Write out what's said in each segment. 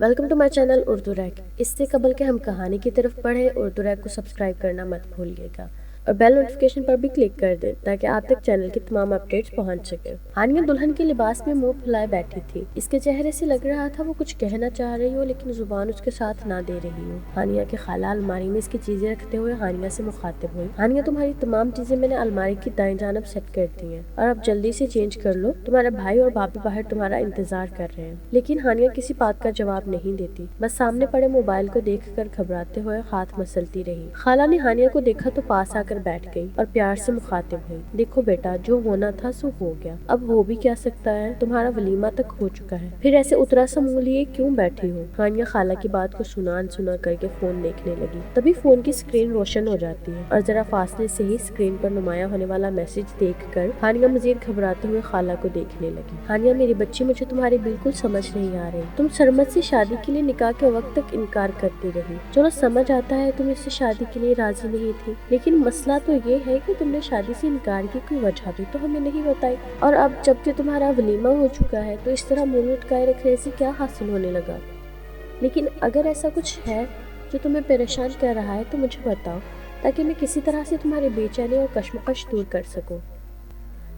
Welcome to my channel Urdu rack. इससे कबल के हम कहानी की तरफ बढ़े, उर्दू रैक को सब्सक्राइब करना मत भूलिएगा और बेल नोटिफिकेशन पर भी क्लिक कर दें ताकि आप तक चैनल की तमाम अपडेट्स पहुंच सके। हानिया दुल्हन के लिबास में मुंह फुलाए बैठी थी। इसके चेहरे से लग रहा था वो कुछ कहना चाह रही हो लेकिन जुबान उसके साथ ना दे रही हो। हानिया के खाला अलमारी में इसकी चीजें रखते हुए हानिया से मुखातिब हुई। हानिया, तुम्हारी तमाम चीजें मैंने अलमारी की दाएं जानब सेट कर दी हैं और अब जल्दी से चेंज कर लो, तुम्हारे भाई और भाभी बाहर तुम्हारा इंतजार कर रहे हैं। लेकिन हानिया किसी बात का जवाब नहीं देती, बस सामने पड़े मोबाइल को देखकर घबराते हुए हाथ मसलती रही। खाला ने हानिया को देखा तो पास आकर बैठ गई और प्यार से मुखातिब हुई। देखो बेटा, जो होना था सो हो गया, अब हो भी क्या सकता है, तुम्हारा वलीमा तक हो चुका है, फिर ऐसे उतरा सा मुंह लिए क्यों बैठी हो। हानिया खाला की बात को सुना करके फोन देखने लगी। तभी फोन की स्क्रीन रोशन हो जाती है और जरा फासले से ही स्क्रीन पर नुमाया होने वाला मैसेज देखकर हानिया मजीद घबराते हुए खाला को देखने लगी। हानिया, मेरी बच्ची, मुझे तुम्हारी बिल्कुल समझ नहीं आ रही। तुम सरमद से शादी के लिए निकाह के वक्त तक इनकार करती रही। चलो समझ आता है तुम इससे शादी के लिए राजी नहीं थी, लेकिन मसला तो ये है कि तुमने शादी से इनकार की कोई वजह भी तो हमें नहीं बताई। और अब जबकि तुम्हारा वलीमा हो चुका है तो इस तरह मुंह लटकाए रखने से क्या हासिल होने लगा। लेकिन अगर ऐसा कुछ है जो तुम्हें परेशान कर रहा है तो मुझे बताओ, ताकि मैं किसी तरह से तुम्हारी बेचैनी और कश्मकश दूर कर सकूं।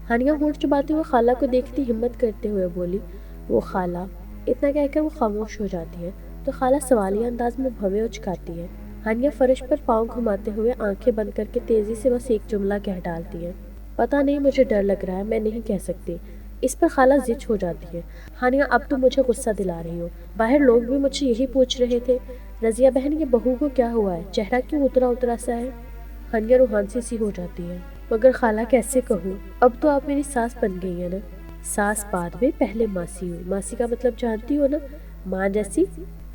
हानिया होंठ चबाते हुए खाला को देखती हिम्मत करते हुए बोली, वो खाला। इतना कहकर वो खामोश हो जाती है तो खाला सवालिया अंदाज में भवें उचकाती है। हानिया फर्श पर पाँव घुमाते हुए आंखें बंद करके तेजी से बस एक जुमला कह डालती है, पता नहीं, मुझे डर लग रहा है, मैं नहीं कह सकती। इस पर खाला जिद हो जाती है। हानिया, अब तुम मुझे गुस्सा दिला रही हो। बाहर लोग भी मुझसे यही पूछ रहे थे, रजिया बहन के बहू को क्या हुआ है, चेहरा क्यों उतरा उतरा सा है। हानिया रूहानी सी हो जाती है, मगर खाला कैसे कहूँ, अब तो आप मेरी सास बन गई है ना। सास बाद में, पहले मासी हूँ। मासी का मतलब जानती हो ना, माँ जैसी।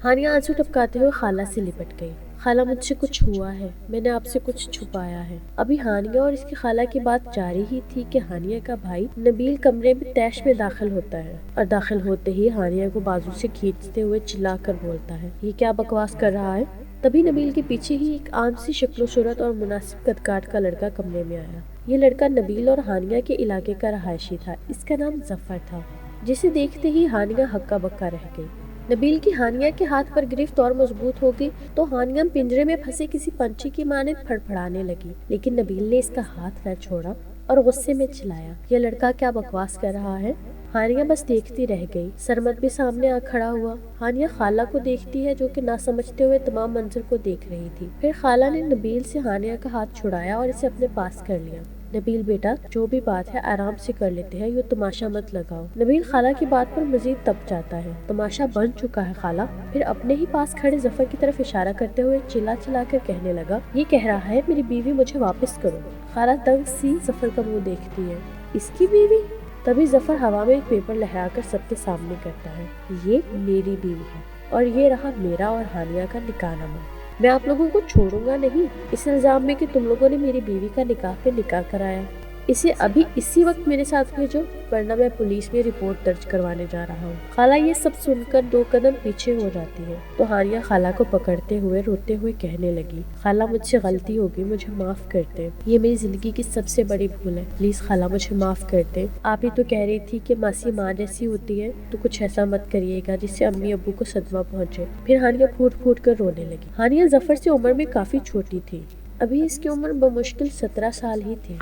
हानिया आंसू टपकाते हुए खाला से लिपट गई। खाला, मुझसे कुछ हुआ है, मैंने आपसे कुछ छुपाया है। अभी हानिया और इसकी खाला की बात जारी ही थी कि हानिया का भाई नबील कमरे में तैश में दाखिल होता है और दाखिल होते ही हानिया को बाजू से खींचते हुए चिल्लाकर बोलता है, ये क्या बकवास कर रहा है। तभी नबील के पीछे ही एक आम सी शक्लो सूरत और मुनासिब कदकाठ का लड़का कमरे में आया। ये लड़का नबील और हानिया के इलाके का रहायशी था। इसका नाम जफर था, जिसे देखते ही हानिया हक्का बक्का रह गई। नबील की हानिया के हाथ पर गिरफ्त और मजबूत हो गई तो हानिया पिंजरे में फंसे किसी पंछी की मानिंद फड़फड़ाने लगी, लेकिन नबील ने इसका हाथ न छोड़ा और गुस्से में चिल्लाया, यह लड़का क्या बकवास कर रहा है। हानिया बस देखती रह गई। सरमद भी सामने आ खड़ा हुआ। हानिया खाला को देखती है जो कि ना समझते हुए तमाम मंजर को देख रही थी। फिर खाला ने नबील से हानिया का हाथ छुड़ाया और इसे अपने पास कर लिया। नबील बेटा, जो भी बात है आराम से कर लेते हैं, ये तमाशा मत लगाओ। नबील खाला की बात पर मजीद तप जाता है। तमाशा बन चुका है खाला। फिर अपने ही पास खड़े जफर की तरफ इशारा करते हुए चिल्ला चिल्ला कर कहने लगा, ये कह रहा है मेरी बीवी मुझे वापस करो। खाला तंग सी जफर का मुंह देखती है, इसकी बीवी। तभी जफर हवा में एक पेपर लहराकर सबके सामने करता है, ये मेरी बीवी है और ये रहा मेरा और हानिया का निकाहनामा। मैं आप लोगों को छोड़ूंगा नहीं इस इल्जाम में कि तुम लोगों ने मेरी बीवी का निकाह पे निकाह कराया। इसे अभी इसी वक्त मेरे साथ भेजो, वरना मैं पुलिस में रिपोर्ट दर्ज करवाने जा रहा हूँ। खाला ये सब सुनकर 2 कदम पीछे हो जाती है तो हानिया खाला को पकड़ते हुए रोते हुए कहने लगी, खाला मुझसे गलती हो गई, मुझे माफ कर दे, ये मेरी जिंदगी की सबसे बड़ी भूल है, प्लीज खाला मुझे माफ कर दे। आप ही तो कह रही थी कि मासी माँ जैसी होती है, तो कुछ ऐसा मत करिएगा जिससे अम्मी अब्बू को सदमा पहुँचे। फिर हानिया फूट फूट कर रोने लगी। हानिया जफर से उम्र में काफी छोटी थी, अभी इसकी उम्र बमुश्किल 17 साल ही थी।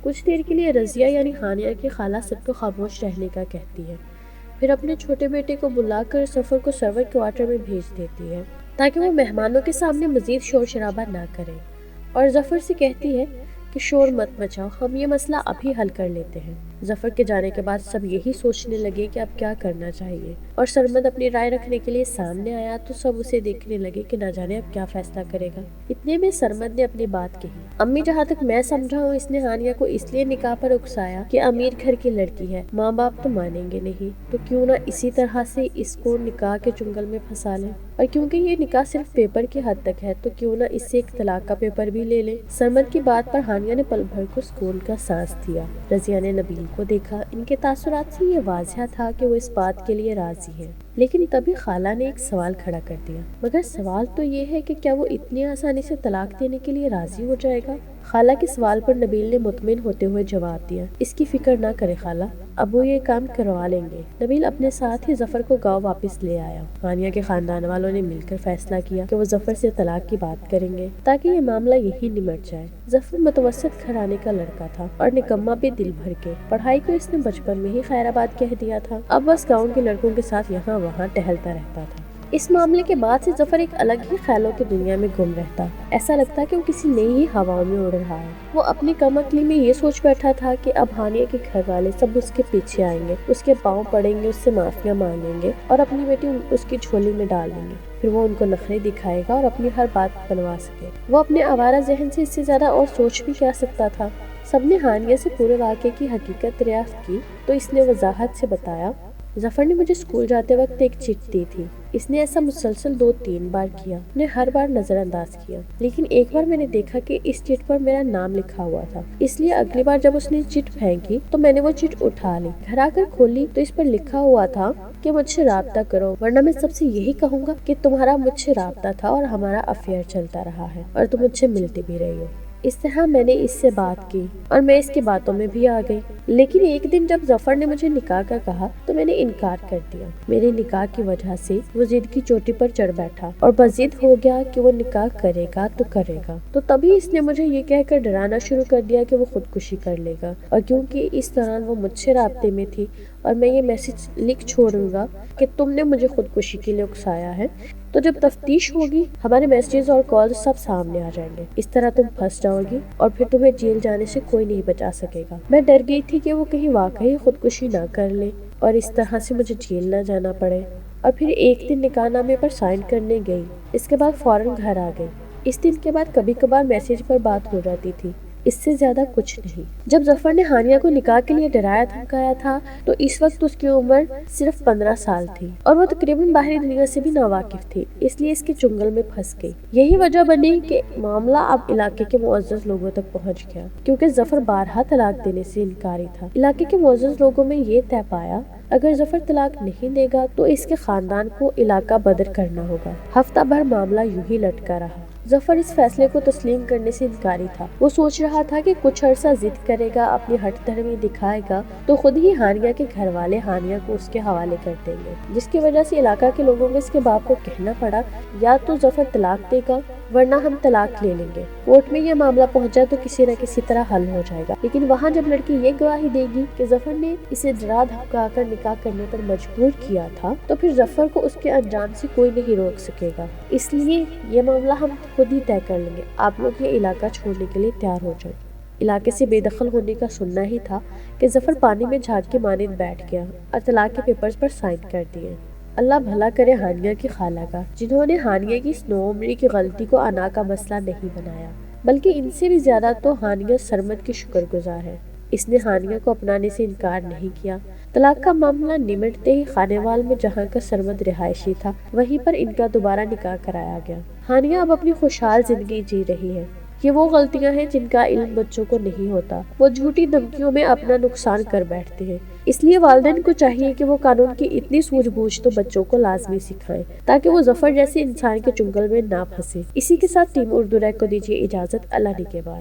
कुछ देर के लिए रजिया यानी हानिया की खाला सबको खामोश रहने का कहती है, फिर अपने छोटे बेटे को बुलाकर सफर को सर्वर क्वार्टर में भेज देती है ताकि वो मेहमानों के सामने मजीद शोर शराबा ना करे, और जफर से कहती है कि शोर मत मचाओ, हम ये मसला अभी हल कर लेते हैं। जफर के जाने के बाद सब यही सोचने लगे कि अब क्या करना चाहिए, और सरमद अपनी राय रखने के लिए सामने आया तो सब उसे देखने लगे कि न जाने अब क्या फैसला करेगा। इतने में सरमद ने अपनी बात कही, अम्मी, जहाँ तक मैं समझा हूँ इसने हानिया को इसलिए निकाह पर उकसाया कि अमीर घर की लड़की है, माँ बाप तो मानेंगे नहीं, तो क्यों ना इसी तरह से इसको निकाह के चुंगल में फंसा लें, और क्योंकि ये निकाह सिर्फ पेपर की हद तक है तो क्यों ना इससे एक तलाक का पेपर भी ले ले। सरमद की बात पर हानिया ने पल भर को सुकून का सांस दिया। रजिया ने नबील को देखा। इनके तासुरात से ये वाज़िह था कि वो इस बात के लिए राजी है। لیکن تبھی خالہ نے ایک سوال کھڑا کر دیا۔ مگر سوال تو یہ ہے کہ کیا وہ اتنی آسانی سے طلاق دینے کے لیے راضی ہو جائے گا؟ خالہ کے سوال پر نبیل نے مطمئن ہوتے ہوئے جواب دیا، اس کی فکر نہ کرے خالہ، اب وہ یہ کام کروا لیں گے۔ نبیل اپنے ساتھ ہی ظفر کو گاؤں واپس لے آیا۔ ہانیہ کے خاندان والوں نے مل کر فیصلہ کیا کہ وہ ظفر سے طلاق کی بات کریں گے تاکہ یہ معاملہ یہی نمٹ جائے۔ ظفر متوسط گھرانے کا لڑکا تھا اور نکما بھی دل بھر کے۔ پڑھائی کو اس نے بچپن میں ہی خیر آباد کہہ دیا تھا، اب بس گاؤں کے لڑکوں کے ساتھ یہاں وہاں ٹہلتا رہتا تھا۔ اس معاملے کے بعد سے ظفر ایک الگ ہی خیالوں کی دنیا میں گم رہتا، ایسا لگتا کہ وہ کسی نئی ہی ہواؤں میں اڑ رہا ہے۔ وہ اپنی کم عقلی میں یہ سوچ بیٹھا تھا کہ اب ہانیہ کے گھر والے سب اس کے پیچھے آئیں گے، اس کے پاؤں پڑیں گے، اس سے معافیاں مانگیں گے اور اپنی بیٹی اس کی جھولی میں ڈال دیں گے، پھر وہ ان کو نخرے دکھائے گا اور اپنی ہر بات بنوا سکے۔ وہ اپنے آوارہ ذہن سے اس سے زیادہ اور سوچ بھی کیا سکتا تھا۔ سب نے ہانیہ سے پورے واقعے کی حقیقت دریافت کی تو اس نے وضاحت سے بتایا، ظفر نے مجھے اسکول جاتے وقت ایک چٹ دی تھی، اس نے ایسا مسلسل 2-3 بار کیا، نے ہر بار نظر انداز کیا، لیکن ایک بار میں نے دیکھا کہ اس چٹ پر میرا نام لکھا ہوا تھا، اس لیے اگلی بار جب اس نے چٹ پھینکی تو میں نے وہ چٹ اٹھا لی، گھر آ کر کھولی تو اس پر لکھا ہوا تھا کہ مجھ سے رابطہ کرو ورنہ میں سب سے یہی کہوں گا کہ تمہارا مجھ سے رابطہ تھا اور ہمارا افیئر چلتا رہا ہے اور تم مجھ سے ملتی بھی رہی ہو۔ اس طرح میں نے اس سے بات کی اور میں اس کی باتوں میں بھی آ گئی، لیکن ایک دن جب ظفر نے مجھے نکاح کا کہا تو میں نے انکار کر دیا۔ میرے نکاح کی وجہ سے وہ ضد کی چوٹی پر چڑھ بیٹھا اور بضد ہو گیا کہ وہ نکاح کرے گا تو کرے گا، تو تبھی اس نے مجھے یہ کہہ کر ڈرانا شروع کر دیا کہ وہ خودکشی کر لے گا، اور کیونکہ اس دوران وہ مجھ سے رابطے میں تھی اور میں یہ میسج لکھ چھوڑوں گا کہ تم نے مجھے خودکشی کے لیے اکسایا ہے، تو جب تفتیش ہوگی ہمارے میسیجز اور کالز سب سامنے آ جائیں گے، اس طرح تم پھنس جاؤ گی اور پھر تمہیں جیل جانے سے کوئی نہیں بچا سکے گا۔ میں ڈر گئی تھی کہ وہ کہیں واقعی خودکشی نہ کر لے اور اس طرح سے مجھے جیل نہ جانا پڑے، اور پھر ایک دن نکاح نامے پر سائن کرنے گئی، اس کے بعد فوراً گھر آ گئی۔ اس دن کے بعد کبھی کبھار میسیج پر بات ہو جاتی تھی، اس سے زیادہ کچھ نہیں۔ جب ظفر نے ہانیہ کو نکاح کے لیے ڈرایا دھمکایا تھا تو اس وقت اس کی عمر صرف 15 سال تھی اور وہ تقریباً باہری دنیا سے بھی ناواقف تھی، اس لیے اس کے چنگل میں پھنس گئی۔ یہی وجہ بنی کہ معاملہ اب علاقے کے معزز لوگوں تک پہنچ گیا، کیونکہ ظفر بارہا طلاق دینے سے انکاری تھا۔ علاقے کے معزز لوگوں میں یہ طے پایا اگر ظفر طلاق نہیں دے گا تو اس کے خاندان کو علاقہ بدر کرنا ہوگا۔ ہفتہ بھر معاملہ یوں ہی لٹکا رہا۔ ظفر اس فیصلے کو تسلیم کرنے سے انکاری تھا، وہ سوچ رہا تھا کہ کچھ عرصہ ضد کرے گا، اپنی ہٹ دھرمی دکھائے گا تو خود ہی ہانیہ کے گھر والے ہانیہ کو اس کے حوالے کر دیں گے، جس کی وجہ سے علاقہ کے لوگوں کو اس کے باپ کو کہنا پڑا یا تو ظفر طلاق دے گا ورنہ ہم طلاق لے لیں گے۔ کورٹ میں یہ معاملہ پہنچا تو کسی نہ کسی طرح حل ہو جائے گا، لیکن وہاں جب لڑکی یہ گواہی دے گی کہ ظفر نے اسے ڈرا دھمکا کر نکاح کرنے پر مجبور کیا تھا تو پھر ظفر کو اس کے انجام سے کوئی نہیں روک سکے گا، اس لیے یہ معاملہ ہم خود ہی طے کر لیں گے، آپ لوگ یہ علاقہ چھوڑنے کے لیے تیار ہو جائیں۔ علاقے سے بے دخل ہونے کا سننا ہی تھا کہ ظفر پانی میں جھاگ کے مانند بیٹھ گیا اور طلاق کے پیپرز پر سائن کر دیے۔ اللہ بھلا کرے ہانیہ کی خالہ کا، جنہوں نے ہانیہ کی اس نوعمری کی غلطی کو انا کا مسئلہ نہیں بنایا، بلکہ ان سے بھی زیادہ تو ہانیہ سرمد کی شکر گزار ہے، اس نے ہانیہ کو اپنانے سے انکار نہیں کیا۔ طلاق کا معاملہ نمٹتے ہی خانیوال میں جہاں کا سرمد رہائشی تھا وہیں پر ان کا دوبارہ نکاح کرایا گیا۔ ہانیہ اب اپنی خوشحال زندگی جی رہی ہے۔ یہ وہ غلطیاں ہیں جن کا علم بچوں کو نہیں ہوتا، وہ جھوٹی دھمکیوں میں اپنا نقصان کر بیٹھتے ہیں، اس لیے والدین کو چاہیے کہ وہ قانون کی اتنی سوجھ بوجھ تو بچوں کو لازمی سکھائیں تاکہ وہ ظفر جیسے انسان کے چنگل میں نہ پھنسے۔ اسی کے ساتھ ٹیم اردو ریک کو دیجیے اجازت، اللہ نے کے بعد۔